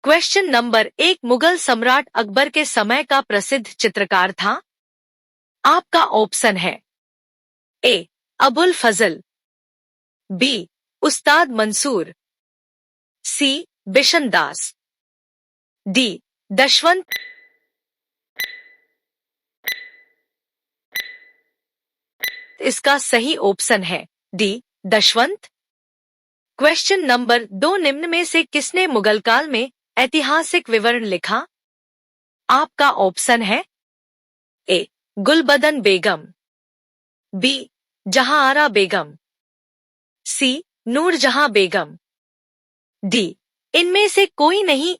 Question number 1 Mughal सम्राट अकबर के समय का प्रसिद्ध चित्रकार था? आपका ऑप्शन है ए अबुल फजल, बी उस्ताद मंसूर, सी बिशन दास, डी दशवंत। इसका सही ऑप्शन है डी दशवंत। क्वेश्चन नंबर 2 निम्न में से किसने मुगल काल में ऐतिहासिक विवरण लिखा? आपका ऑप्शन है ए गुलबदन बेगम, बी जहांआरा बेगम, सी नूरजहां बेगम, डी इनमें से कोई नहीं।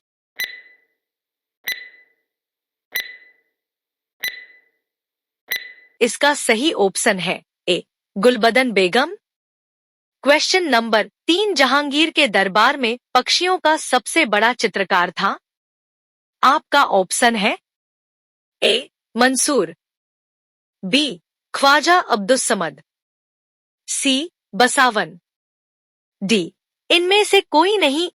इसका सही ऑप्शन है ए गुलबदन बेगम। क्वेश्चन नंबर 3 जहांगीर के दरबार में पक्षियों का सबसे बड़ा चित्रकार था? आपका ऑप्शन है ए मंसूर, बी ख्वाजा अब्दुस समद, सी बसावन, डी इनमें से कोई नहीं।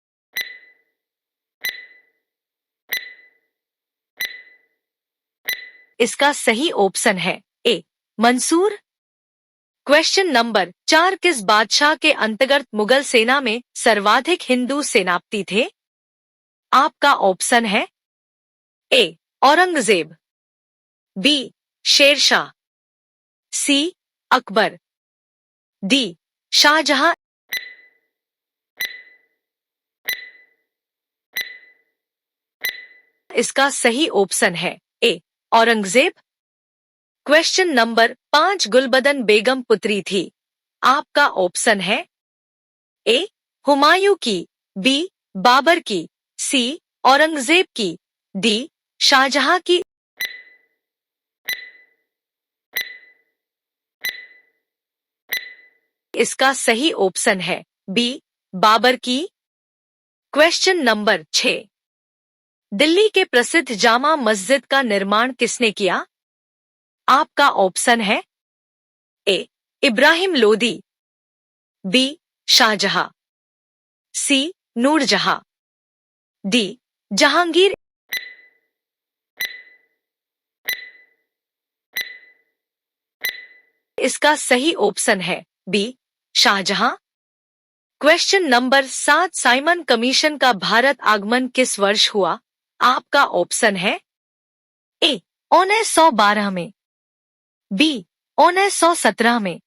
इसका सही ऑप्शन है ए मंसूर। क्वेश्चन नंबर 4 किस बादशाह के अंतर्गत मुगल सेना में सर्वाधिक हिंदू सेनापति थे? आपका ऑप्शन है ए औरंगजेब, बी शेरशाह, सी अकबर, डी शाहजहां। इसका सही ऑप्शन है ए औरंगजेब। क्वेश्चन नंबर 5 गुलबदन बेगम पुत्री थी? आपका ऑप्शन है ए हुमायूं की, बी बाबर की, सी औरंगजेब की, डी शाहजहां की। इसका सही ऑप्शन है बी बाबर की। क्वेश्चन नंबर 6 दिल्ली के प्रसिद्ध जामा मस्जिद का निर्माण किसने किया? आपका ऑप्शन है A Ibrahim Lodi, B Shah Jahan, C Nur Jahan, D Jahangir. इसका सही ऑप्शन है B Shah Jahan. Question number 7 Simon Commission का भारत आगमन किस वर्ष हुआ? आपका ऑप्शन है ए 1912 में, बी 1917 में,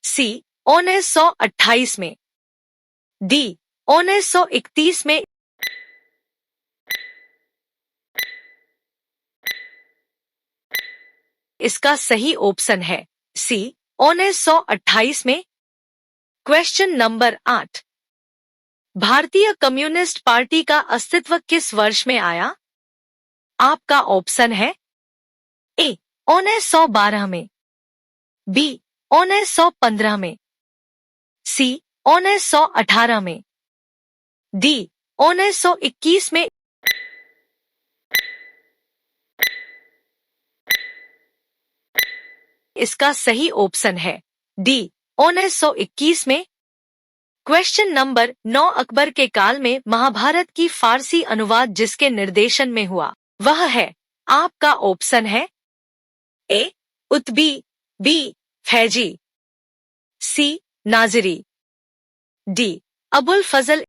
सी 1928 में, डी 1931 में। इसका सही ऑप्शन है सी 1928 में। क्वेश्चन नंबर 8 भारतीय कम्युनिस्ट पार्टी का अस्तित्व किस वर्ष में आया? आपका ऑप्शन है ए 1912 में, बी 1915 में, सी 1918 में, डी 1921 में। इसका सही ऑप्शन है डी 1921 में। क्वेश्चन नंबर 9 अकबर के काल में महाभारत की फारसी अनुवाद जिसके निर्देशन में हुआ वह है? आपका ऑप्शन है ए उत्बी, बी फैजी, सी नाजिरी, डी अबुल फजल।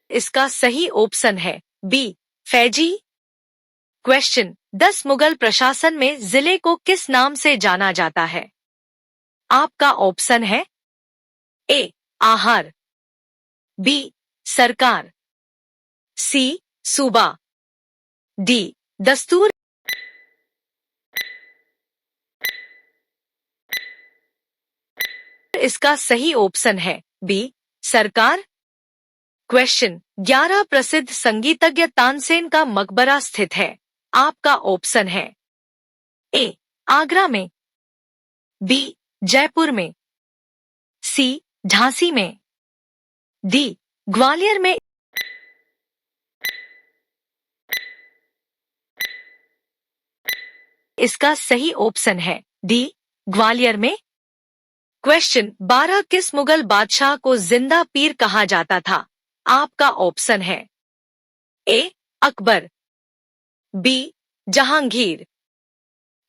इसका सही ऑप्शन है बी फैजी। क्वेश्चन 10 मुगल प्रशासन में जिले को किस नाम से जाना जाता है? आपका ऑप्शन है ए आहार, बी सरकार, सी सूबा, डी दस्तूर। इसका सही ऑप्शन है बी सरकार। क्वेश्चन 11 प्रसिद्ध संगीतज्ञ तानसेन का मकबरा स्थित है? आपका ऑप्शन है ए आगरा में, बी जयपुर में, सी झांसी में, डी ग्वालियर में। इसका सही ऑप्शन है डी ग्वालियर में। क्वेश्चन 12 किस मुगल बादशाह को जिंदा पीर कहा जाता था? आपका ऑप्शन है ए अकबर, बी जहांगीर,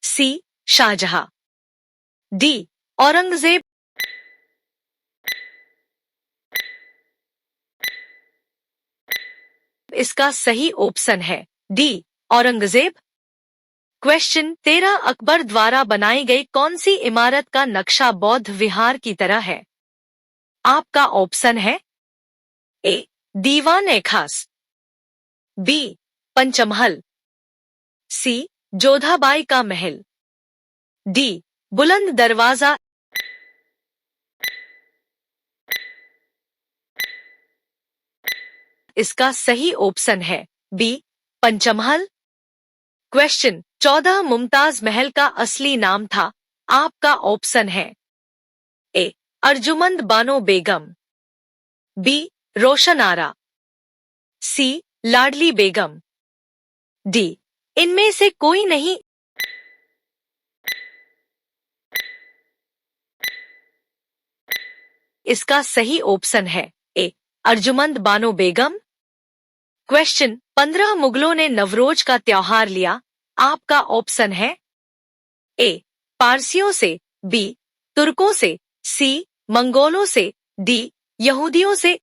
सी शाहजहां, डी औरंगजेब। इसका सही ऑप्शन है डी औरंगजेब। क्वेश्चन 13 अकबर द्वारा बनाई गई कौन सी इमारत का नक्शा बौद्ध विहार की तरह है? आपका ऑप्शन है ए दीवान ए खास, बी पंचमहल, सी जोधाबाई का महल, डी बुलंद दरवाजा। इसका सही ऑप्शन है बी पंचमहल। क्वेश्चन 14 मुमताज महल का असली नाम था? आपका ऑप्शन है ए अर्जुमंद बानो बेगम, बी रोशन आरा, सी लाडली बेगम, डी इनमें से कोई नहीं। इसका सही ऑप्शन है ए अर्जुमंद बानो बेगम। क्वेश्चन 15 मुगलों ने नवरोज का त्योहार लिया? आपका ऑप्शन है ए पारसियों से, बी तुर्कों से, सी मंगोलों से, डी यहूदियों से।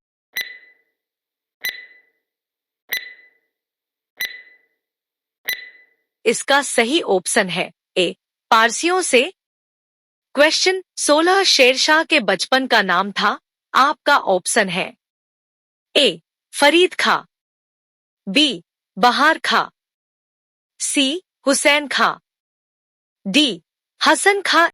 इसका सही ऑप्शन है ए पारसियों से। क्वेश्चन 16 शेरशाह के बचपन का नाम था? आपका ऑप्शन है ए फरीद खां, बी बहार खां, सी हुसैन खां, डी हसन खां।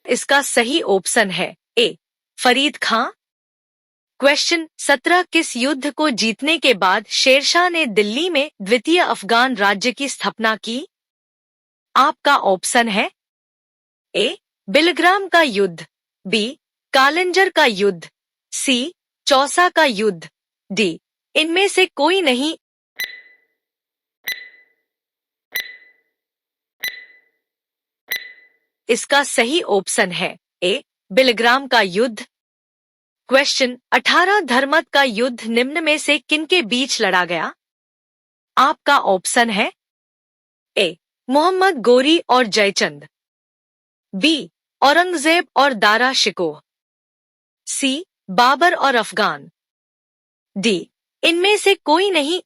इसका सही ऑप्शन है ए फरीद खां। क्वेश्चन 17 किस युद्ध को जीतने के बाद शेरशाह ने दिल्ली में द्वितीय अफगान राज्य की स्थापना की? आपका ऑप्शन है ए बिलग्राम का युद्ध, बी कालिंजर का युद्ध, सी चौसा का युद्ध, डी इनमें से कोई नहीं। इसका सही ऑप्शन है ए बिलग्राम का युद्ध। क्वेश्चन 18 धर्मत का युद्ध निम्न में से किनके बीच लड़ा गया? आपका ऑप्शन है ए मोहम्मद गोरी और जयचंद, बी औरंगजेब और दारा शिकोह, सी बाबर और अफगान, डी इनमें से कोई नहीं।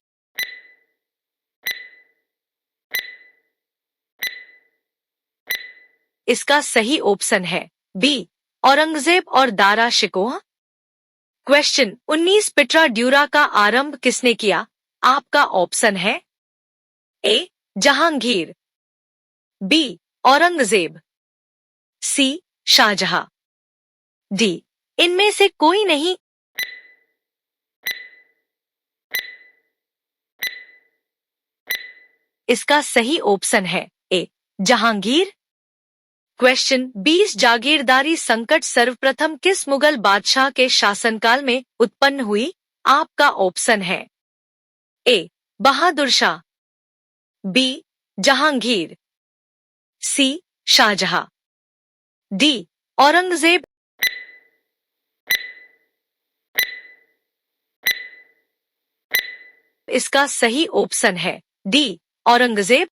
इसका सही ऑप्शन है बी औरंगजेब और दारा शिकोह। क्वेश्चन 19 पिट्रा ड्यूरा का आरंभ किसने किया? आपका ऑप्शन है ए जहांगीर, बी औरंगजेब, सी शाहजहां, डी इनमें से कोई नहीं। इसका सही ऑप्शन है ए जहांगीर। क्वेश्चन 20 जागीरदारी संकट सर्वप्रथम किस मुगल बादशाह के शासनकाल में उत्पन्न हुई? आपका ऑप्शन है ए बहादुर शाह, बी जहांगीर, सी शाहजहां, डी औरंगजेब। इसका सही ऑप्शन है डी औरंगजेब।